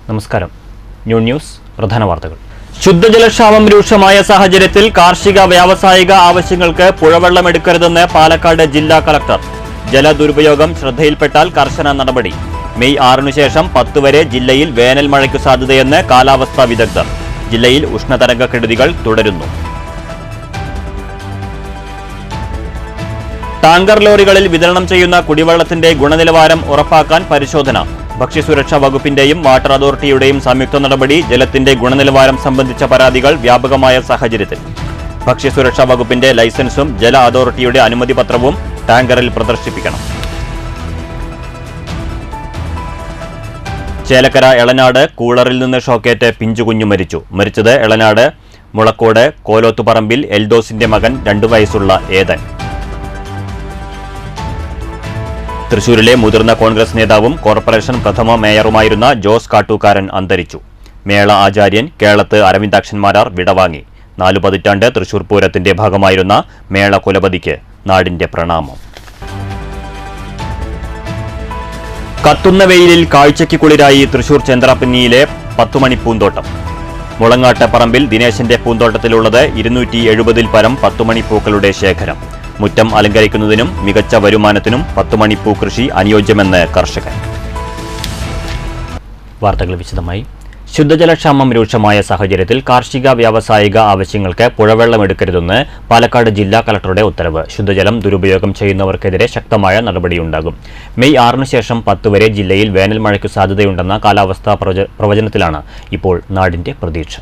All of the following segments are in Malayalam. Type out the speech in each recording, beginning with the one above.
നമസ്കാരം. ന്യൂസ് പ്രധാന വാർത്തകൾ. ശുദ്ധജലക്ഷാമം രൂക്ഷമായ സാഹചര്യത്തിൽ കാർഷിക വ്യാവസായിക ആവശ്യങ്ങൾക്ക് പുഴവെള്ളമെടുക്കരുതെന്ന് പാലക്കാട് ജില്ലാ കളക്ടർ. ജലദുരുപയോഗം ശ്രദ്ധയിൽപ്പെട്ടാൽ കർശന നടപടി. മെയ് 6 ശേഷം 10 വരെ ജില്ലയിൽ വേനൽ മഴയ്ക്കു സാധ്യതയെന്ന് കാലാവസ്ഥാ വിദഗ്ധർ. ജില്ലയിൽ ഉഷ്ണതരംഗക്കെടുതികൾ തുടരുന്നു. ടാങ്കർ ലോറികളിൽ വിതരണം ചെയ്യുന്ന കുടിവെള്ളത്തിന്റെ ഗുണനിലവാരം ഉറപ്പാക്കാൻ പരിശോധന. ഭക്ഷ്യസുരക്ഷാ വകുപ്പിന്റെയും വാട്ടർ അതോറിറ്റിയുടെയും സംയുക്ത നടപടി. ജലത്തിന്റെ ഗുണനിലവാരം സംബന്ധിച്ച പരാതികൾ വ്യാപകമായ സാഹചര്യത്തിൽ ഭക്ഷ്യസുരക്ഷാ വകുപ്പിന്റെ ലൈസൻസും ജല അതോറിറ്റിയുടെ അനുമതി പത്രവും ടാങ്കറിൽ പ്രദർശിപ്പിക്കണം. ചേലക്കര എളനാട് കൂളറിൽ നിന്ന് ഷോക്കേറ്റ് പിഞ്ചുകുഞ്ഞു മരിച്ചത് എളനാട് മുളക്കോട് കോലോത്തുപറമ്പിൽ എൽദോസിന്റെ മകൻ 2 വയസ്സുള്ള ഏതൻ. തൃശൂരിലെ മുതിർന്ന കോൺഗ്രസ് നേതാവും കോർപ്പറേഷൻ പ്രഥമ മേയറുമായിരുന്ന ജോസ് കാട്ടൂക്കാരൻ അന്തരിച്ചു. മേള ആചാര്യൻ കേളത്ത് അരവിന്ദാക്ഷന്മാരാർ വിടവാങ്ങി. 4 പതിറ്റാണ്ട് തൃശൂർ പൂരത്തിന്റെ ഭാഗമായിരുന്ന മേള കുലപതിക്ക് നാടിന്റെ പ്രണാമം. കത്തുന്ന വെയിലിൽ കാഴ്ചയ്ക്ക് കുളിരായി തൃശൂർ ചന്ദ്രാപിന്നിയിലെ 10 മണി പൂന്തോട്ടം. മുളങ്ങാട്ട് പറമ്പിൽ ദിനേശന്റെ പൂന്തോട്ടത്തിലുള്ളത് 270-ൽ പരം 10 മണി പൂക്കളുടെ ശേഖരം. മുറ്റം അലങ്കരിക്കുന്നതിനും മികച്ച വരുമാനത്തിനും 10 മണി പൂ കൃഷി അനുയോജ്യമെന്ന് കർഷകൻ. വാർത്തകൾ വിശദമായി. ശുദ്ധജലക്ഷാമം രൂക്ഷമായ സാഹചര്യത്തിൽ കാർഷിക വ്യാവസായിക ആവശ്യങ്ങൾക്ക് പുഴവെള്ളമെടുക്കരുതെന്ന് പാലക്കാട് ജില്ലാ കളക്ടറുടെ ഉത്തരവ്. ശുദ്ധജലം ദുരുപയോഗം ചെയ്യുന്നവർക്കെതിരെ ശക്തമായ നടപടിയുണ്ടാകും. മെയ് 6 ശേഷം 10 വരെ ജില്ലയിൽ വേനൽ മഴയ്ക്കു സാധ്യതയുണ്ടെന്ന കാലാവസ്ഥാ പ്രവചനത്തിലാണ് ഇപ്പോൾ നാടിന്റെ പ്രതീക്ഷ.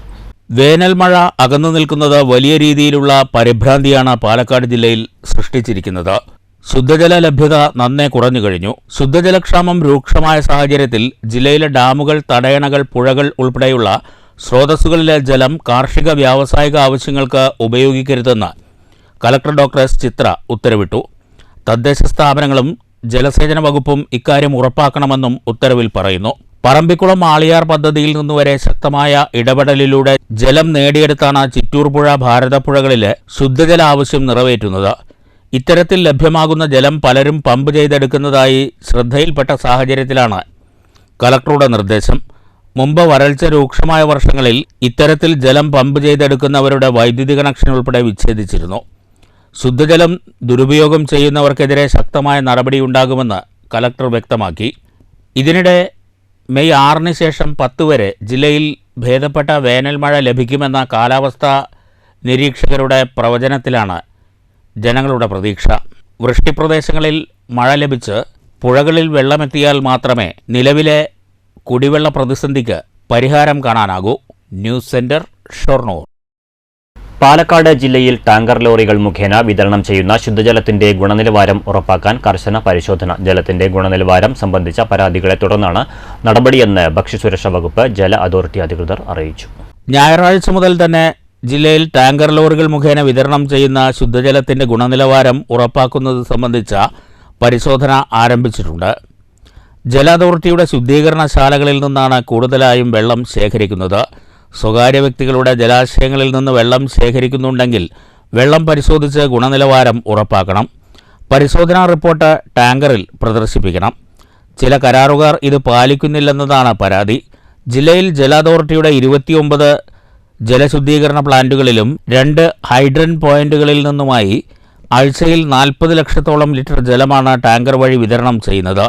വേനൽ മഴ അകന്നു നിൽക്കുന്നത് വലിയ രീതിയിലുള്ള പരിഭ്രാന്തിയാണ് പാലക്കാട് ജില്ലയിൽ സൃഷ്ടിച്ചിരിക്കുന്നത്. ശുദ്ധജല ലഭ്യത നന്നേ കുറഞ്ഞു കഴിഞ്ഞു. ശുദ്ധജലക്ഷാമം രൂക്ഷമായ സാഹചര്യത്തിൽ ജില്ലയിലെ ഡാമുകൾ, തടയണകൾ, പുഴകൾ ഉൾപ്പെടെയുള്ള സ്രോതസ്സുകളിലെ ജലം കാർഷിക വ്യാവസായിക ആവശ്യങ്ങൾക്ക് ഉപയോഗിക്കരുതെന്ന് കലക്ടർ ഡോക്ടർ എസ് ചിത്ര ഉത്തരവിട്ടു. തദ്ദേശ സ്ഥാപനങ്ങളും ജലസേചന വകുപ്പും ഇക്കാര്യം ഉറപ്പാക്കണമെന്നും ഉത്തരവിൽ പറയുന്നു. പറമ്പിക്കുളം ആളിയാർ പദ്ധതിയിൽ നിന്നുവരെ ശക്തമായ ഇടപെടലിലൂടെ ജലം നേടിയെടുത്താണ് ചിറ്റൂർ പുഴ, ഭാരതപ്പുഴകളിലെ ശുദ്ധജല ആവശ്യം നിറവേറ്റുന്നത്. ഇത്തരത്തിൽ ലഭ്യമാകുന്ന ജലം പലരും പമ്പ് ചെയ്തെടുക്കുന്നതായി ശ്രദ്ധയിൽപ്പെട്ട സാഹചര്യത്തിലാണ് കലക്ടറുടെ നിർദ്ദേശം. മുമ്പ് വരൾച്ച രൂക്ഷമായ വർഷങ്ങളിൽ ഇത്തരത്തിൽ ജലം പമ്പ് ചെയ്തെടുക്കുന്നവരുടെ വൈദ്യുതി കണക്ഷൻ ഉൾപ്പെടെ വിച്ഛേദിച്ചിരുന്നു. ശുദ്ധജലം ദുരുപയോഗം ചെയ്യുന്നവർക്കെതിരെ ശക്തമായ നടപടിയുണ്ടാകുമെന്ന് കലക്ടർ വ്യക്തമാക്കി. ഇതിനിടെ മെയ് 6 ശേഷം 10 വരെ ജില്ലയിൽ ഭേദപ്പെട്ട വേനൽ മഴ ലഭിക്കുമെന്ന കാലാവസ്ഥാ നിരീക്ഷകരുടെ പ്രവചനത്തിലാണ് ജനങ്ങളുടെ പ്രതീക്ഷ. വൃഷ്ടിപ്രദേശങ്ങളിൽ മഴ ലഭിച്ച് പുഴകളിൽ വെള്ളമെത്തിയാൽ മാത്രമേ നിലവിലെ കുടിവെള്ള പ്രതിസന്ധിക്ക് പരിഹാരം കാണാനാകൂ. News centre, Shoranur. പാലക്കാട് ജില്ലയിൽ ടാങ്കർ ലോറികൾ മുഖേന വിതരണം ചെയ്യുന്ന ശുദ്ധജലത്തിന്റെ ഗുണനിലവാരം ഉറപ്പാക്കാൻ കർശന പരിശോധന. ജലത്തിന്റെ ഗുണനിലവാരം സംബന്ധിച്ച പരാതികളെ തുടർന്നാണ് നടപടിയെന്ന് ഭക്ഷ്യസുരക്ഷാ വകുപ്പ് ജല അതോറിറ്റി അധികൃതർ അറിയിച്ചു. ഞായറാഴ്ച മുതൽ തന്നെ ജില്ലയിൽ ടാങ്കർ ലോറികൾ മുഖേന വിതരണം ചെയ്യുന്ന ശുദ്ധജലത്തിന്റെ ഗുണനിലവാരം ഉറപ്പാക്കുന്നത് സംബന്ധിച്ച പരിശോധന ആരംഭിച്ചിട്ടുണ്ട്. ജല അതോറിറ്റിയുടെ ശുദ്ധീകരണശാലകളിൽ നിന്നാണ് കൂടുതലായും വെള്ളം ശേഖരിക്കുന്നത്. സ്വകാര്യ വ്യക്തികളുടെ ജലാശയങ്ങളിൽ നിന്ന് വെള്ളം ശേഖരിക്കുന്നുണ്ടെങ്കിൽ വെള്ളം പരിശോധിച്ച് ഗുണനിലവാരം ഉറപ്പാക്കണം. പരിശോധനാ റിപ്പോർട്ട് ടാങ്കറിൽ പ്രദർശിപ്പിക്കണം. ചില കരാറുകാർ ഇത് പാലിക്കുന്നില്ലെന്നതാണ് പരാതി. ജില്ലയിൽ ജല അതോറിറ്റിയുടെ 29 ജലശുദ്ധീകരണ പ്ലാന്റുകളിലും 2 ഹൈഡ്രൻ പോയിന്റുകളിൽ നിന്നുമായി ആഴ്ചയിൽ 40 ലക്ഷത്തോളം ലിറ്റർ ജലമാണ് ടാങ്കർ വഴി വിതരണം ചെയ്യുന്നത്.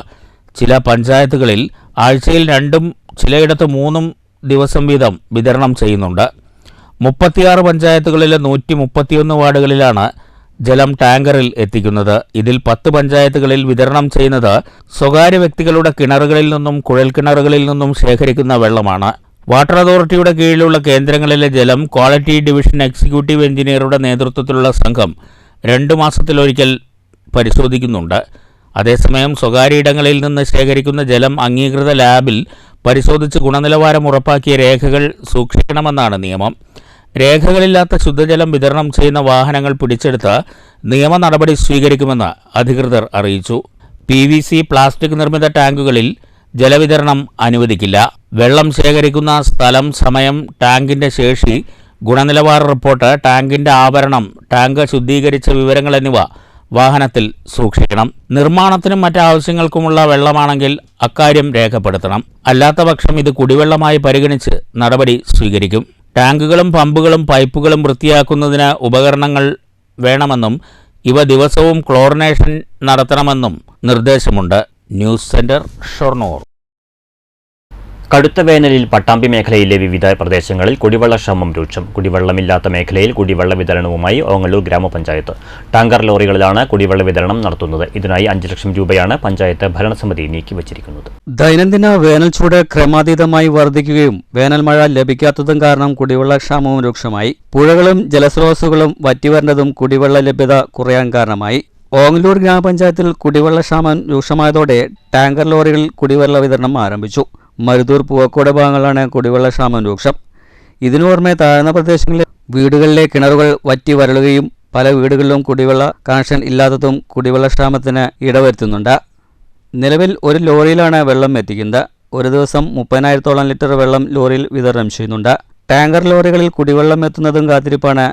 ചില പഞ്ചായത്തുകളിൽ ആഴ്ചയിൽ 2ഉം ചിലയിടത്ത് 3ഉം ദിവസം വീതം വിതരണം ചെയ്യുന്നുണ്ട്. 36 പഞ്ചായത്തുകളിലെ 131 വാർഡുകളിലാണ് ജലം ടാങ്കറിൽ എത്തിക്കുന്നത്. ഇതിൽ 10 പഞ്ചായത്തുകളിൽ വിതരണം ചെയ്യുന്നത് സ്വകാര്യ വ്യക്തികളുടെ കിണറുകളിൽ നിന്നും കുഴൽക്കിണറുകളിൽ നിന്നും ശേഖരിക്കുന്ന വെള്ളമാണ്. വാട്ടർ അതോറിറ്റിയുടെ കീഴിലുള്ള കേന്ദ്രങ്ങളിലെ ജലം ക്വാളിറ്റി ഡിവിഷൻ എക്സിക്യൂട്ടീവ് എഞ്ചിനീയറുടെ നേതൃത്വത്തിലുള്ള സംഘം 2 മാസത്തിലൊരിക്കൽ പരിശോധിക്കുന്നുണ്ട്. അതേസമയം സ്വകാര്യ ഇടങ്ങളിൽ നിന്ന് ശേഖരിക്കുന്ന ജലം അംഗീകൃത ലാബിൽ പരിശോധിച്ച് ഗുണനിലവാരം ഉറപ്പാക്കിയ രേഖകൾ സൂക്ഷിക്കണമെന്നാണ് നിയമം. രേഖകളില്ലാത്ത ശുദ്ധജലം വിതരണം ചെയ്യുന്ന വാഹനങ്ങൾ പിടിച്ചെടുത്ത് നിയമ നടപടി സ്വീകരിക്കുമെന്ന് അധികൃതർ അറിയിച്ചു. PVC പ്ലാസ്റ്റിക് നിർമ്മിത ടാങ്കുകളിൽ ജലവിതരണം അനുവദിക്കില്ല. വെള്ളം ശേഖരിക്കുന്ന സ്ഥലം, സമയം, ടാങ്കിന്റെ ശേഷി, ഗുണനിലവാര റിപ്പോർട്ട്, ടാങ്കിന്റെ ആവരണം, ടാങ്ക് ശുദ്ധീകരിച്ച വിവരങ്ങൾ എന്നിവ വാഹനത്തിൽ സൂക്ഷിക്കണം. നിർമ്മാണത്തിനും മറ്റാവശ്യങ്ങൾക്കുമുള്ള വെള്ളമാണെങ്കിൽ അക്കാര്യം രേഖപ്പെടുത്തണം. അല്ലാത്തപക്ഷം ഇത് കുടിവെള്ളമായി പരിഗണിച്ച് നടപടി സ്വീകരിക്കും. ടാങ്കുകളും പമ്പുകളും പൈപ്പുകളും വൃത്തിയാക്കുന്നതിന് ഉപകരണങ്ങൾ വേണമെന്നും ഇവ ദിവസവും ക്ലോറിനേഷൻ നടത്തണമെന്നും നിർദ്ദേശമുണ്ട്. News centre, Shoranur. കടുത്ത വേനലിൽ പട്ടാമ്പി മേഖലയിലെ വിവിധ പ്രദേശങ്ങളിൽ കുടിവെള്ളക്ഷാമം രൂക്ഷം. കുടിവെള്ളമില്ലാത്ത മേഖലയിൽ കുടിവെള്ള വിതരണവുമായി ഓങ്ങല്ലൂർ ഗ്രാമപഞ്ചായത്ത്. ടാങ്കർ ലോറികളിലാണ് കുടിവെള്ള വിതരണം നടത്തുന്നത്. ഇതിനായി 5 ലക്ഷം രൂപയാണ് പഞ്ചായത്ത് ഭരണസമിതി നീക്കിവച്ചിരിക്കുന്നത്. ദൈനംദിന വേനൽ ചൂട് ക്രമാതീതമായി വർദ്ധിക്കുകയും വേനൽ മഴ ലഭിക്കാത്തതും കാരണം കുടിവെള്ളക്ഷാമവും രൂക്ഷമായി. പുഴകളും ജലസ്രോതസ്സുകളും വറ്റിവരേണ്ടതും കുടിവെള്ള ലഭ്യത കുറയാൻ കാരണമായി. ഓങ്ങല്ലൂർ ഗ്രാമപഞ്ചായത്തിൽ കുടിവെള്ളക്ഷാമം രൂക്ഷമായതോടെ ടാങ്കർ ലോറികളിൽ കുടിവെള്ള വിതരണം ആരംഭിച്ചു. മരുതൂർ, പൂവക്കോട് ഭാഗങ്ങളിലാണ് കുടിവെള്ളക്ഷാമം രൂക്ഷം. ഇതിനു പുറമെ താഴ്ന്ന പ്രദേശങ്ങളിലെ വീടുകളിലെ കിണറുകൾ വറ്റി വരളുകയും പല വീടുകളിലും കുടിവെള്ള കണക്ഷൻ ഇല്ലാത്തതും കുടിവെള്ളക്ഷാമത്തിന് ഇടവരുത്തുന്നുണ്ട്. നിലവിൽ ഒരു ലോറിയിലാണ് വെള്ളം എത്തിക്കുന്നത്. ഒരു ദിവസം 30,000-ഓളം ലിറ്റർ വെള്ളം ലോറിയിൽ വിതരണം ചെയ്യുന്നുണ്ട്. ടാങ്കർ ലോറികളിൽ കുടിവെള്ളം എത്തുന്നതും കാത്തിരിപ്പാണ്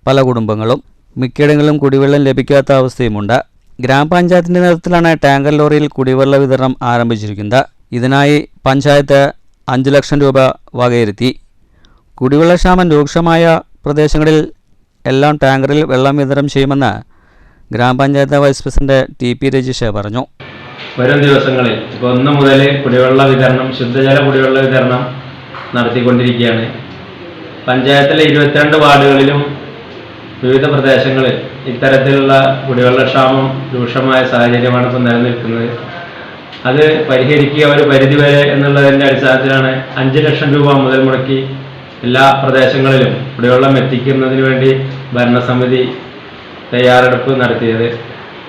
പല കുടുംബങ്ങളും. മിക്കയിടങ്ങളിലും കുടിവെള്ളം ലഭിക്കാത്ത അവസ്ഥയുമുണ്ട്. ഗ്രാമപഞ്ചായത്തിൻ്റെ നേതൃത്വത്തിലാണ് ടാങ്കർ ലോറിയിൽ കുടിവെള്ള വിതരണം ആരംഭിച്ചിരിക്കുന്നത്. ഇതിനായി പഞ്ചായത്ത് 5 ലക്ഷം രൂപ വകയിരുത്തി. കുടിവെള്ളക്ഷാമം രൂക്ഷമായ പ്രദേശങ്ങളിൽ എല്ലാം ടാങ്കറിൽ വെള്ളം വിതരണം ചെയ്യുമെന്ന് ഗ്രാമപഞ്ചായത്ത് വൈസ് പ്രസിഡന്റ് TP രജീഷ് പറഞ്ഞു. വരും ദിവസങ്ങളിൽ ഇപ്പോൾ 1 മുതൽ കുടിവെള്ള വിതരണം, ശുദ്ധജല കുടിവെള്ള വിതരണം നടത്തിക്കൊണ്ടിരിക്കുകയാണ്. പഞ്ചായത്തിലെ 22 വാർഡുകളിലും വിവിധ പ്രദേശങ്ങളിൽ ഇത്തരത്തിലുള്ള കുടിവെള്ളക്ഷാമം രൂക്ഷമായ സാഹചര്യമാണ് ഇപ്പോൾ നിലനിൽക്കുന്നത്. അത് പരിഹരിക്കുക ഒരു പരിധിവരെ എന്നുള്ളതിൻ്റെ അടിസ്ഥാനത്തിലാണ് 5 ലക്ഷം രൂപ മുതൽ മുടക്കി എല്ലാ പ്രദേശങ്ങളിലും കുടിവെള്ളം എത്തിക്കുന്നതിന് വേണ്ടി ഭരണസമിതി തയ്യാറെടുപ്പ് നടത്തിയത്.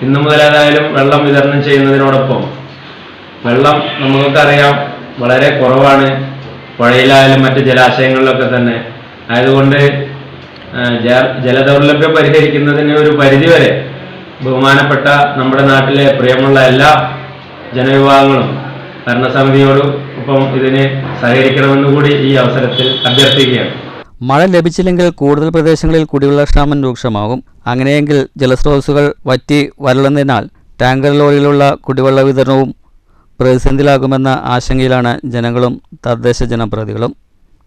ഇന്നു മുതൽ ഏതായാലും വെള്ളം വിതരണം ചെയ്യുന്നതിനോടൊപ്പം വെള്ളം നമുക്കറിയാം വളരെ കുറവാണ്, പുഴയിലായാലും മറ്റ് ജലാശയങ്ങളിലൊക്കെ തന്നെ. ആയതുകൊണ്ട് ജലദൗർലഭ്യം പരിഹരിക്കുന്നതിന് ഒരു പരിധിവരെ ബഹുമാനപ്പെട്ട നമ്മുടെ നാട്ടിലെ പ്രിയമുള്ള എല്ലാ ജനവിഭാഗങ്ങളും ഭരണസമിതിയോടൊപ്പം ഇതിന് സഹകരിക്കണമെന്ന് കൂടി ഈ അവസരത്തിൽ അഭ്യർത്ഥിക്കുകയാണ്. മഴ ലഭിച്ചില്ലെങ്കിൽ കൂടുതൽ പ്രദേശങ്ങളിൽ കുടിവെള്ളക്ഷാമം രൂക്ഷമാകും. അങ്ങനെയെങ്കിൽ ജലസ്രോതസ്സുകൾ വറ്റി വരളുന്നതിനാൽ ടാങ്കർ ലോറിയിലുള്ള കുടിവെള്ള വിതരണവും പ്രതിസന്ധിയിലാകുമെന്ന ആശങ്കയിലാണ് ജനങ്ങളും തദ്ദേശ ജനപ്രതിനിധികളും.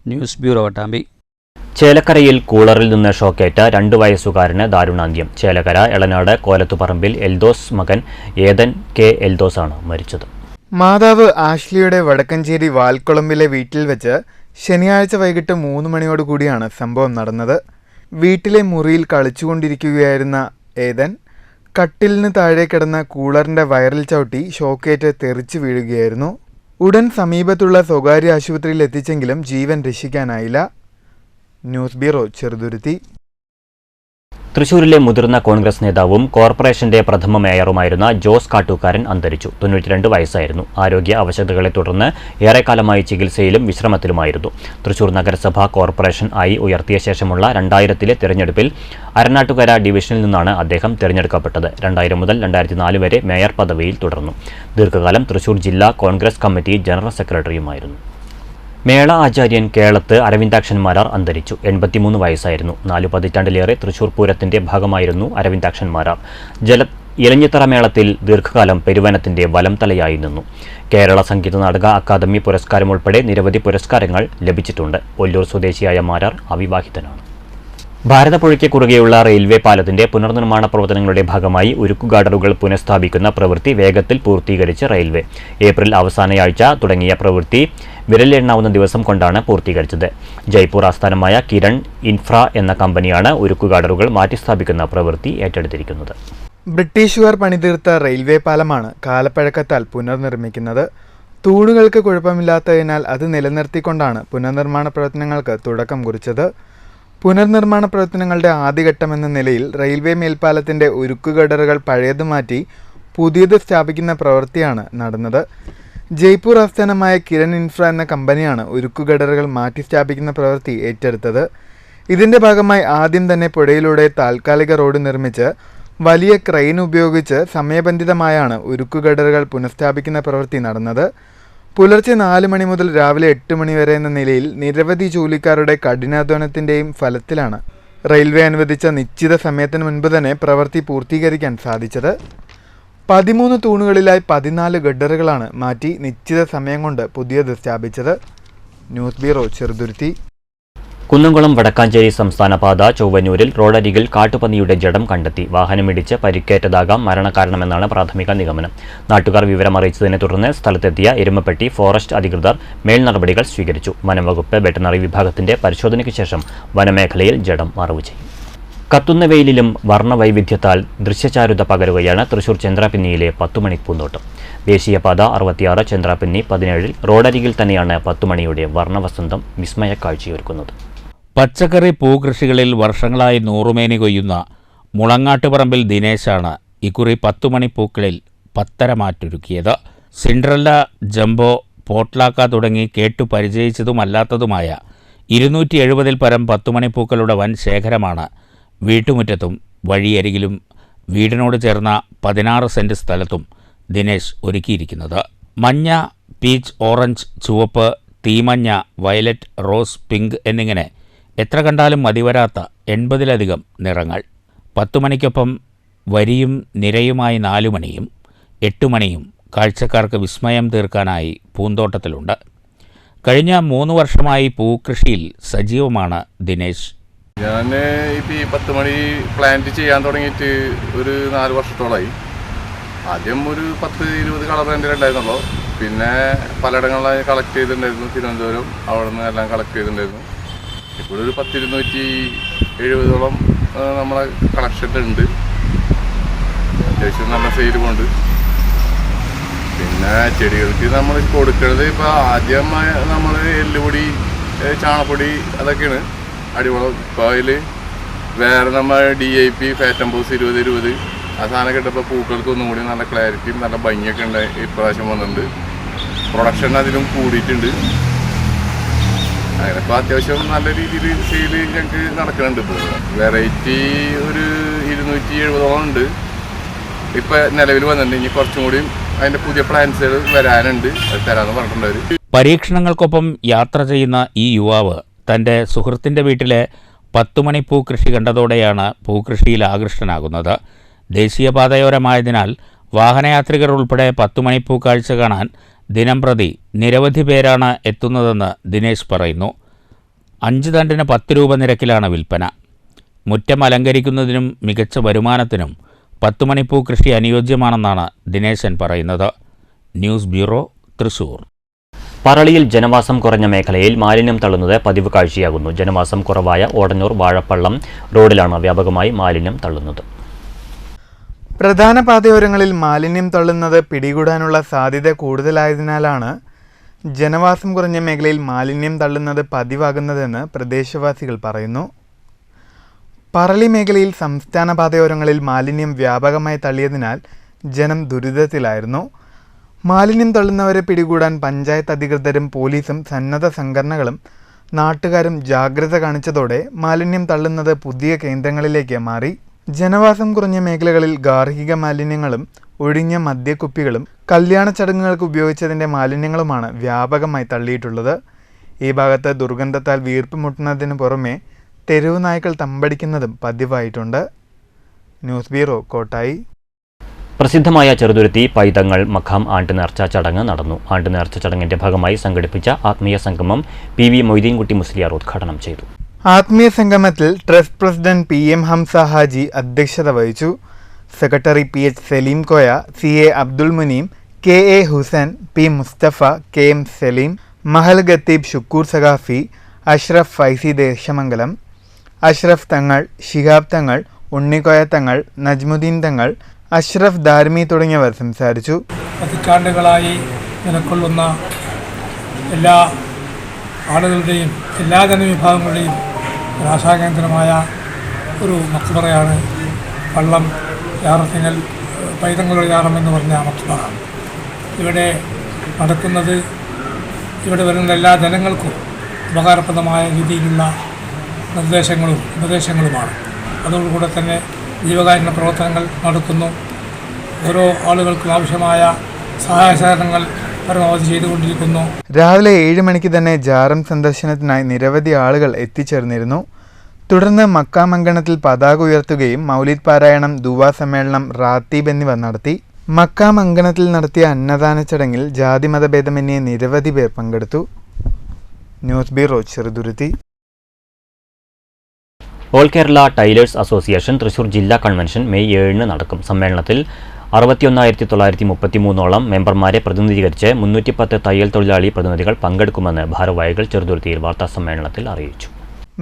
News bureau, Pattambi. ചേലക്കരയിൽ കൂളറിൽ നിന്ന് ഷോക്കേറ്റ 2 വയസ്സുകാരന് ദാരുണാന്ത്യം. ചേലക്കര എളനാട് കോലത്തുപറമ്പിൽ എൽദോസ് മകൻ ഏതൻ കെ എൽദോസാണ് മരിച്ചത്. മാതാവ് ആഷ്ലിയുടെ വടക്കഞ്ചേരി വാൽക്കുളമ്പിലെ വീട്ടിൽ വെച്ച് ശനിയാഴ്ച വൈകിട്ട് 3 മണിയോടുകൂടിയാണ് സംഭവം നടന്നത്. വീട്ടിലെ മുറിയിൽ കളിച്ചുകൊണ്ടിരിക്കുകയായിരുന്ന ഏതൻ കട്ടിലിന് താഴെ കിടന്ന കൂളറിന്റെ വയറിൽ ചവിട്ടി ഷോക്കേറ്റ് തെറിച്ചു വീഴുകയായിരുന്നു. ഉടൻ സമീപത്തുള്ള സ്വകാര്യ ആശുപത്രിയിൽ എത്തിച്ചെങ്കിലും ജീവൻ രക്ഷിക്കാനായില്ല. News bureau, Cheruthuruthy. തൃശൂരിലെ മുതിർന്ന കോൺഗ്രസ് നേതാവും കോർപ്പറേഷന്റെ പ്രഥമ മേയറുമായിരുന്ന ജോസ് കാട്ടൂക്കാരൻ അന്തരിച്ചു. 92 വയസ്സായിരുന്നു. ആരോഗ്യ അവശതകളെ തുടർന്ന് ഏറെക്കാലമായി ചികിത്സയിലും വിശ്രമത്തിലുമായിരുന്നു. തൃശൂർ നഗരസഭ കോർപ്പറേഷൻ ആയി ഉയർത്തിയ ശേഷമുള്ള 2000-ലെ തിരഞ്ഞെടുപ്പിൽ അരനാട്ടുകര ഡിവിഷനിൽ നിന്നാണ് അദ്ദേഹം തിരഞ്ഞെടുക്കപ്പെട്ടത്. 2000 മുതൽ 2004 വരെ മേയർ പദവിയിൽ തുടർന്നു. ദീർഘകാലം തൃശൂർ ജില്ലാ കോൺഗ്രസ് കമ്മിറ്റി ജനറൽ സെക്രട്ടറിയുമായിരുന്നു. മേള ആചാര്യൻ കേളത്ത് അരവിന്ദാക്ഷൻ മാരാർ അന്തരിച്ചു. 83 വയസ്സായിരുന്നു. 4 പതിറ്റാണ്ടിലേറെ തൃശൂർ പൂരത്തിന്റെ ഭാഗമായിരുന്നു അരവിന്ദാക്ഷൻ മാരാർ. ഇലഞ്ഞിത്തറ മേളത്തിൽ ദീർഘകാലം പെരുവനത്തിന്റെ വലം തലയായി നിന്നു. കേരള സംഗീത നാടക അക്കാദമി പുരസ്കാരം ഉൾപ്പെടെ നിരവധി പുരസ്കാരങ്ങൾ ലഭിച്ചിട്ടുണ്ട്. ഒല്ലൂർ സ്വദേശിയായ മാരാർ അവിവാഹിതനാണ്. ഭാരതപ്പുഴയ്ക്ക് കുറുകെയുള്ള റെയിൽവേ പാലത്തിന്റെ പുനർനിർമ്മാണ പ്രവർത്തനങ്ങളുടെ ഭാഗമായി ഉരുക്കുകടറുകൾ പുനഃസ്ഥാപിക്കുന്ന പ്രവൃത്തി വേഗത്തിൽ പൂർത്തീകരിച്ച് റെയിൽവേ. ഏപ്രിൽ അവസാനയാഴ്ച തുടങ്ങിയ പ്രവൃത്തി വിരലെണ്ണാവുന്ന ദിവസം കൊണ്ടാണ് പൂർത്തീകരിച്ചത്. ജയ്പൂർ ആസ്ഥാനമായ കിരൺ ഇൻഫ്ര എന്ന കമ്പനിയാണ് ഉരുക്കുകടറുകൾ മാറ്റിസ്ഥാപിക്കുന്ന പ്രവൃത്തി ഏറ്റെടുത്തിരിക്കുന്നത്. ബ്രിട്ടീഷുകാർ പണിതീർത്ത റെയിൽവേ പാലമാണ് കാലപ്പഴക്കത്താൽ പുനർനിർമ്മിക്കുന്നത്. തൂണുകൾക്ക് കുഴപ്പമില്ലാത്തതിനാൽ അത് നിലനിർത്തിക്കൊണ്ടാണ് പുനർനിർമ്മാണ പ്രവർത്തനങ്ങൾക്ക് തുടക്കം കുറിച്ചത്. പുനർനിർമ്മാണ പ്രവർത്തനങ്ങളുടെ ആദ്യഘട്ടമെന്ന നിലയിൽ റെയിൽവേ മേൽപ്പാലത്തിന്റെ ഉരുക്കുകടറുകൾ പഴയത് മാറ്റി പുതിയത് സ്ഥാപിക്കുന്ന പ്രവൃത്തിയാണ് നടന്നത്. ജയ്പൂർ ആസ്ഥാനമായ കിരൺ ഇൻഫ്ര എന്ന കമ്പനിയാണ് ഉരുക്കുകടറുകൾ മാറ്റി സ്ഥാപിക്കുന്ന പ്രവൃത്തി ഏറ്റെടുത്തത്. ഇതിന്റെ ഭാഗമായി ആദ്യം തന്നെ പുഴയിലൂടെ താൽക്കാലിക റോഡ് നിർമ്മിച്ച് വലിയ ക്രെയിൻ ഉപയോഗിച്ച് സമയബന്ധിതമായാണ് ഉരുക്കുകടറുകൾ പുനഃസ്ഥാപിക്കുന്ന പ്രവൃത്തി നടന്നത്. പുലർച്ചെ 4 മണി മുതൽ രാവിലെ 8 മണി വരെ എന്ന നിലയിൽ നിരവധി ജോലിക്കാരുടെ കഠിനാധ്വാനത്തിൻ്റെയും ഫലത്തിലാണ് റെയിൽവേ അനുവദിച്ച നിശ്ചിത സമയത്തിന് മുൻപ് തന്നെ പ്രവൃത്തി പൂർത്തീകരിക്കാൻ സാധിച്ചത്. 13 തൂണുകളിലായി 14 ഗഡറുകളാണ് മാറ്റി നിശ്ചിത സമയം കൊണ്ട് പുതിയത് സ്ഥാപിച്ചത്. News bureau, Cheruthuruthy. കുന്നംകുളം വടക്കാഞ്ചേരി സംസ്ഥാന പാത ചൊവ്വന്നൂരിൽ റോഡരികിൽ കാട്ടുപന്നിയുടെ ജഡം കണ്ടെത്തി. വാഹനമിടിച്ച് പരിക്കേറ്റതാകാം മരണകാരണമെന്നാണ് പ്രാഥമിക നിഗമനം. നാട്ടുകാർ വിവരമറിയിച്ചതിനെ തുടർന്ന് സ്ഥലത്തെത്തിയ എരുമപ്പെട്ടി ഫോറസ്റ്റ് അധികൃതർ മേൽനടപടികൾ സ്വീകരിച്ചു. വനംവകുപ്പ് വെറ്ററിനറി വിഭാഗത്തിന്റെ പരിശോധനയ്ക്ക് ശേഷം വനമേഖലയിൽ ജഡം മറവു ചെയ്യും. കത്തുന്ന വെയിലിലും വർണ്ണവൈവിധ്യത്താൽ ദൃശ്യചാരുത പകരുകയാണ് തൃശൂർ ചന്ദ്രാപിന്നിയിലെ 10 മണി പൂന്തോട്ടം. ദേശീയപാത 66 ചന്ദ്രാപിന്നി 17 റോഡരികിൽ തന്നെയാണ് 10 മണിയുടെ വർണ്ണവസന്തം വിസ്മയ കാഴ്ചയൊരുക്കുന്നത്. പച്ചക്കറി പൂകൃഷികളിൽ വർഷങ്ങളായി നൂറുമേനി കൊയ്യുന്ന മുളങ്ങാട്ടുപറമ്പിൽ ദിനേശാണ് ഇക്കുറി 10 മണി പൂക്കളിൽ പത്തരമാറ്റൊരുക്കിയത്. സിൻഡ്രല്ല, ജംബോ, പോട്ട്ലാക്ക തുടങ്ങി കേട്ടു പരിചയിച്ചതുമല്ലാത്തതുമായ 270 പരം 10 മണിപ്പൂക്കളുടെ വൻ ശേഖരമാണ് വീട്ടുമുറ്റത്തും വഴിയരികിലും വീടിനോട് ചേർന്ന 16 സെന്റ് സ്ഥലത്തും ദിനേശ് ഒരുക്കിയിരിക്കുന്നത്. മഞ്ഞ, പീച്ച്, ഓറഞ്ച്, ചുവപ്പ്, തീമഞ്ഞ, വയലറ്റ്, റോസ്, പിങ്ക് എന്നിങ്ങനെ എത്ര കണ്ടാലും മതിവരാത്ത 80ലധികം നിറങ്ങൾ. 10 മണിക്കൊപ്പം വരിയും നിരയുമായി 4 മണിയും 8 മണിയും കാഴ്ചക്കാർക്ക് വിസ്മയം തീർക്കാനായി പൂന്തോട്ടത്തിലുണ്ട്. കഴിഞ്ഞ 3 വർഷമായി പൂക്കൃഷിയിൽ സജീവമാണ് ദിനേശ്. ഞാൻ ഇപ്പോൾ ഈ 10 മണി പ്ലാന്റ് ചെയ്യാൻ തുടങ്ങിയിട്ട് ഒരു 4 വർഷത്തോളമായി. ആദ്യം ഒരു 10-20 കളർ എൻ്റെ ഉണ്ടായിരുന്നുള്ളൂ. പിന്നെ പലയിടങ്ങളിലായി കളക്ട് ചെയ്തിട്ടുണ്ടായിരുന്നു. തിരുവനന്തപുരം അവിടെ നിന്ന് എല്ലാം കളക്ട് ചെയ്തിട്ടുണ്ടായിരുന്നു. ഇപ്പോഴൊരു 10-270ഓളം നമ്മളെ കളക്ഷൻ ഉണ്ട്. അത്യാവശ്യം നല്ല സെയിൽ കൊണ്ട്. പിന്നെ ചെടികൾക്ക് നമ്മൾ കൊടുക്കുന്നത് ഇപ്പോൾ ആദ്യം നമ്മൾ എല്ലുപൊടി, ചാണപ്പൊടി അതൊക്കെയാണ് അടിവളം. ഇപ്പോൾ അതിൽ വേറെ നമ്മൾ DIP, ഫാറ്റംബോസ് 20-20 ആ സാധനം കിട്ടപ്പോൾ പൂക്കൾക്ക് ഒന്നും കൂടി നല്ല ക്ലാരിറ്റിയും നല്ല ഭംഗിയൊക്കെ ഉണ്ട്. ഇപ്രാവശ്യം വന്നിട്ടുണ്ട്. പ്രൊഡക്ഷൻ അതിലും കൂടിയിട്ടുണ്ട്. അങ്ങനെ ഇപ്പോൾ അത്യാവശ്യം നല്ല രീതിയിൽ സെയിൽ ഞങ്ങൾക്ക് നടക്കുന്നുണ്ട്. ഇപ്പോൾ വെറൈറ്റി ഒരു 270ഓളം ഉണ്ട് ഇപ്പോൾ നിലവിൽ വന്നിട്ടുണ്ട്. ഇനി കുറച്ചും കൂടി അതിൻ്റെ പുതിയ പ്ലാൻസുകൾ വരാനുണ്ട്. അത് തരാമെന്ന് പറഞ്ഞിട്ടുണ്ട്. പരീക്ഷണങ്ങൾക്കൊപ്പം യാത്ര ചെയ്യുന്ന ഈ യുവാവ് തൻ്റെ സുഹൃത്തിൻ്റെ വീട്ടിലെ 10 മണി പൂക്കൃഷി കണ്ടതോടെയാണ് പൂക്കൃഷിയിൽ ആകൃഷ്ടനാകുന്നത്. ദേശീയപാതയോരമായതിനാൽ വാഹനയാത്രികർ ഉൾപ്പെടെ 10 മണി പൂക്കാഴ്ച കാണാൻ ദിനംപ്രതി നിരവധി പേരാണ് എത്തുന്നതെന്ന് ദിനേശ് പറയുന്നു. 5 തണ്ടിന് 10 രൂപ നിരക്കിലാണ് വിൽപ്പന. മുറ്റം അലങ്കരിക്കുന്നതിനും മികച്ച വരുമാനത്തിനും 10 മണി പൂക്കൃഷി അനുയോജ്യമാണെന്നാണ് ദിനേശൻ പറയുന്നത്. News bureau, Thrissur. പറളിയിൽ ജനവാസം കുറഞ്ഞ മേഖലയിൽ മാലിന്യം തള്ളുന്നത് പതിവ് കാഴ്ചയാകുന്നു. ജനവാസം കുറവായ ഓടന്നൂർ വാഴപ്പള്ളം റോഡിലാണ് വ്യാപകമായി മാലിന്യം തള്ളുന്നത്. പ്രധാന പാതയോരങ്ങളിൽ മാലിന്യം തള്ളുന്നത് പിടികൂടാനുള്ള സാധ്യത കൂടുതലായതിനാലാണ് ജനവാസം കുറഞ്ഞ മേഖലയിൽ മാലിന്യം തള്ളുന്നത് പതിവാകുന്നതെന്ന് പ്രദേശവാസികൾ പറയുന്നു. പറളി മേഖലയിൽ സംസ്ഥാന പാതയോരങ്ങളിൽ മാലിന്യം വ്യാപകമായി തള്ളിയതിനാൽ ജനം ദുരിതത്തിലായിരുന്നു. മാലിന്യം തള്ളുന്നവരെ പിടികൂടാൻ പഞ്ചായത്ത് അധികൃതരും പോലീസും സന്നദ്ധ സംഘടനകളും നാട്ടുകാരും ജാഗ്രത കാണിച്ചതോടെ മാലിന്യം തള്ളുന്നത് പുതിയ കേന്ദ്രങ്ങളിലേക്ക് മാറി. ജനവാസം കുറഞ്ഞ മേഖലകളിൽ ഗാർഹിക മാലിന്യങ്ങളും ഒഴിഞ്ഞ മദ്യക്കുപ്പികളും കല്യാണ ചടങ്ങുകൾക്ക് ഉപയോഗിച്ചതിൻ്റെ മാലിന്യങ്ങളുമാണ് വ്യാപകമായി തള്ളിയിട്ടുള്ളത്. ഈ ഭാഗത്ത് ദുർഗന്ധത്താൽ വീർപ്പ് മുട്ടുന്നതിന് പുറമെ തെരുവ് നായ്ക്കൾ തമ്പടിക്കുന്നതും പതിവായിട്ടുണ്ട്. News bureau, Kottayi. പ്രസിദ്ധമായ ചെറുതുരുത്തി പൈതങ്ങൾ മഖാം ആണ്ടുനേർച്ച ചടങ്ങ് നടന്നു. ആണ്ടുനേർച്ച ചടങ്ങിന്റെ ഭാഗമായി സംഘടിപ്പിച്ച ആത്മീയ സംഗമം PV മൊയ്തീൻകുട്ടി മുസ്ലിയാർ ഉദ്ഘാടനം ചെയ്തു. ആത്മീയ സംഗമത്തിൽ trust president PM Hamza Haji അധ്യക്ഷത വഹിച്ചു. Secretary PH Saleem Koya, CA Abdul Muneem, KA Hussain, P Musthafa, KM Saleem, മഹൽ ഖത്തീബ് ഷുക്കൂർ സഖാഫി, അഷ്റഫ് ഫൈസി ദേശമംഗലം, അഷ്റഫ് തങ്ങൾ, ശിഹാബ് തങ്ങൾ, ഉണ്ണിക്കോയ തങ്ങൾ, നജ്മുദ്ദീൻ തങ്ങൾ, അഷ്റഫ് ദാർമി തുടങ്ങിയവർ സംസാരിച്ചു. പതിറ്റാണ്ടുകളായി നിലകൊള്ളുന്ന എല്ലാ ആളുകളുടെയും എല്ലാ ജനവിഭാഗങ്ങളുടെയും ആശാകേന്ദ്രമായ ഒരു മക്ബറയാണ് പള്ളം യാറത്തിങ്ങൽ പൈതങ്ങളുടെ യാറം എന്ന് പറഞ്ഞ മക്ബറ. ഇവിടെ നടക്കുന്നത് ഇവിടെ വരുന്ന എല്ലാ ജനങ്ങൾക്കും ഉപകാരപ്രദമായ രീതിയിലുള്ള നിർദ്ദേശങ്ങളുമാണ്. അതോടുകൂടെ തന്നെ ജീവകാരുണ്യ പ്രവർത്തനങ്ങൾ നടക്കുന്നു. ഓരോ ആളുകൾക്കും ആവശ്യമായ സഹായ സഹകരണങ്ങൾ പരമാവധി ചെയ്തുകൊണ്ടിരിക്കുന്നു. രാവിലെ 7 മണിക്ക് തന്നെ ജാറം സന്ദർശനത്തിനായി നിരവധി ആളുകൾ എത്തിച്ചേർന്നിരുന്നു. തുടർന്ന് മക്കാമംഗണത്തിൽ പതാക ഉയർത്തുകയും മൗലിദ് പാരായണം, ദുവാ സമ്മേളനം, റാത്തീബ് എന്നിവ നടത്തി. മക്കാമംഗണത്തിൽ നടത്തിയ അന്നദാന ചടങ്ങിൽ ജാതിമതഭേദമന്യേ നിരവധി പേർ പങ്കെടുത്തു. News bureau, Cheruthuruthy. All Kerala tailors association Thrissur ജില്ലാ കൺവെൻഷൻ മെയ് 7 നടക്കും. സമ്മേളനത്തിൽ 61,933 മെമ്പർമാരെ പ്രതിനിധീകരിച്ച് 310 തയ്യൽ തൊഴിലാളി പ്രതിനിധികൾ പങ്കെടുക്കുമെന്ന് ഭാരവാഹികൾ ചെറുതുരുത്തിയിൽ വാർത്താസമ്മേളനത്തിൽ അറിയിച്ചു.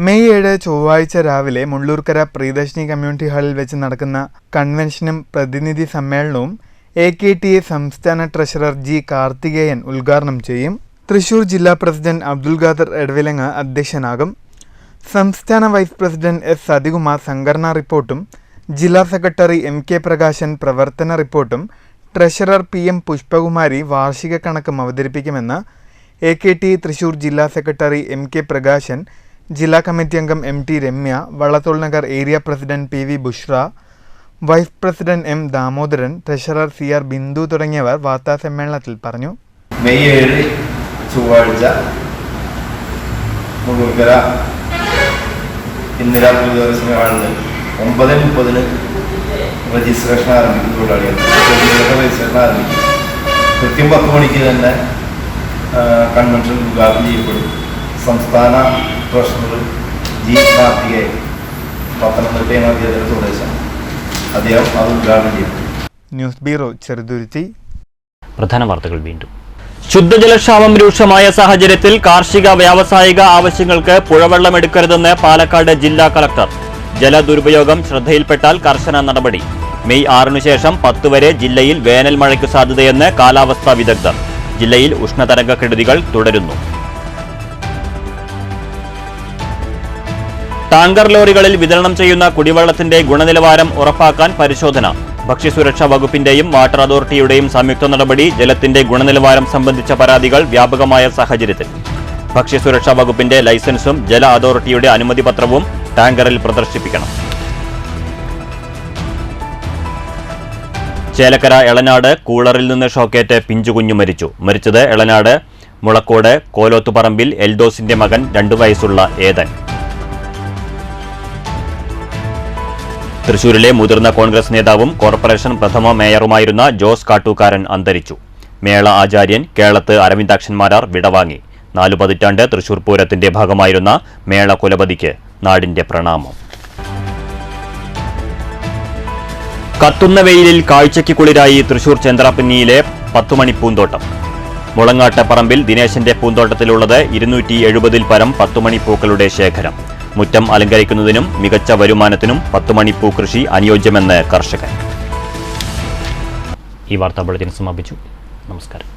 മെയ് 7 ചൊവ്വാഴ്ച രാവിലെ മുള്ളൂർക്കര പ്രിയദർശിനി കമ്മ്യൂണിറ്റി ഹാളിൽ വെച്ച് നടക്കുന്ന കൺവെൻഷനും പ്രതിനിധി സമ്മേളനവും AKTA സംസ്ഥാന ട്രഷറർ G. കാർത്തികേയൻ ഉദ്ഘാടനം ചെയ്യും. തൃശൂർ ജില്ലാ പ്രസിഡന്റ് അബ്ദുൽ ഖാദർ എടവിലങ്ങ് അധ്യക്ഷനാകും. സംസ്ഥാന വൈസ് പ്രസിഡന്റ് S. സതികുമാർ സംഘടനാ റിപ്പോർട്ടും, ജില്ലാ സെക്രട്ടറി MK പ്രകാശൻ പ്രവർത്തന റിപ്പോർട്ടും, ട്രഷറർ PM പുഷ്പകുമാരി വാർഷിക കണക്കും അവതരിപ്പിക്കുമെന്ന് AKTA തൃശൂർ ജില്ലാ സെക്രട്ടറി MK പ്രകാശൻ, ജില്ലാ കമ്മിറ്റി അംഗം MT Ramya, Vallathol Nagar area president PV Bushra, vice president M. Damodaran, treasurer CR Bindu തുടങ്ങിയവർ വാർത്താസമ്മേളനത്തിൽ പറഞ്ഞു. മെയ് 7 ചൊവ്വാഴ്ച മുള്ളൂർക്കര ഇന്ദിരാ പ്രിയദർശിനി ഹാളിൽ 9:30 രജിസ്ട്രേഷൻ ആരംഭിക്കും. രജിസ്ട്രേഷൻ ആരംഭിക്കും. കൃത്യം 10 മണിക്ക് തന്നെ കൺവെൻഷൻ ഉദ്ഘാടനം ചെയ്യപ്പെടും. സംസ്ഥാന ട്രഷറർ G. കാർത്തികേയൻ, പത്തനംതിട്ട അദ്ദേഹത്തിൻ്റെ സ്വദേശം, അദ്ദേഹം അത് ഉദ്ഘാടനം ചെയ്യും. News bureau, Cheruthuruthy. പ്രധാന വാർത്തകൾ വീണ്ടും. ശുദ്ധജലക്ഷാമം രൂക്ഷമായ സാഹചര്യത്തിൽ കാർഷിക വ്യാവസായിക ആവശ്യങ്ങൾക്ക് പുഴവെള്ളം എടുക്കരുതെന്ന് പാലക്കാട് ജില്ലാ കളക്ടർ. ജലദുരുപയോഗം ശ്രദ്ധയിൽപ്പെട്ടാൽ കർശന നടപടി. മെയ് 6 ശേഷം 10 വരെ ജില്ലയിൽ വേനൽ മഴയ്ക്ക് സാധ്യതയെന്ന് കാലാവസ്ഥാ വിദഗ്ധർ. ജില്ലയിൽ ഉഷ്ണതരംഗക്കെടുതികൾ തുടരുന്നു. ടാങ്കർ ലോറികളിൽ വിതരണം ചെയ്യുന്ന കുടിവെള്ളത്തിന്റെ ഗുണനിലവാരം ഉറപ്പാക്കാൻ പരിശോധന. ഭക്ഷ്യസുരക്ഷാ വകുപ്പിന്റെയും വാട്ടർ അതോറിറ്റിയുടെയും സംയുക്ത നടപടി. ജലത്തിന്റെ ഗുണനിലവാരം സംബന്ധിച്ച പരാതികൾ വ്യാപകമായ സാഹചര്യത്തിൽ ഭക്ഷ്യസുരക്ഷാ വകുപ്പിന്റെ ലൈസൻസും ജല അതോറിറ്റിയുടെ അനുമതി പത്രവും ടാങ്കറിൽ പ്രദർശിപ്പിക്കണം. ചേലക്കര എളനാട് കൂളറിൽ നിന്ന് ഷോക്കേറ്റ് പിഞ്ചുകുഞ്ഞു മരിച്ചു. മരിച്ചത് എളനാട് മുളക്കോട് കോലോത്തുപറമ്പിൽ എൽദോസിന്റെ മകൻ 2 വയസ്സുള്ള ഏതൻ. തൃശൂരിലെ മുതിർന്ന കോൺഗ്രസ് നേതാവും കോർപ്പറേഷൻ പ്രഥമ മേയറുമായിരുന്ന ജോസ് കാട്ടൂക്കാരൻ അന്തരിച്ചു. മേള ആചാര്യൻ കേളത്ത് അരവിന്ദാക്ഷന്മാരാർ വിടവാങ്ങി. 4 പതിറ്റാണ്ട് തൃശൂർ പൂരത്തിന്റെ ഭാഗമായിരുന്ന മേള കുലപതിക്ക് നാടിന്റെ പ്രണാമം. കത്തുന്ന വെയിലിൽ കാഴ്ചയ്ക്ക് കുളിരായി തൃശൂർ ചന്ദ്രാപിന്നിയിലെ 10 മണി പൂന്തോട്ടം. മുളങ്ങാട്ട് പറമ്പിൽ ദിനേശന്റെ പൂന്തോട്ടത്തിലുള്ളത് 270 പരം 10 മണി പൂക്കളുടെ ശേഖരം. മുറ്റം അലങ്കരിക്കുന്നതിനും മികച്ച വരുമാനത്തിനും 10 മണി പൂ കൃഷി അനുയോജ്യമെന്ന് കർഷകൻ. ഈ വാർത്താ ബുള്ളറ്റിൻ സമാപിച്ചു. നമസ്കാരം.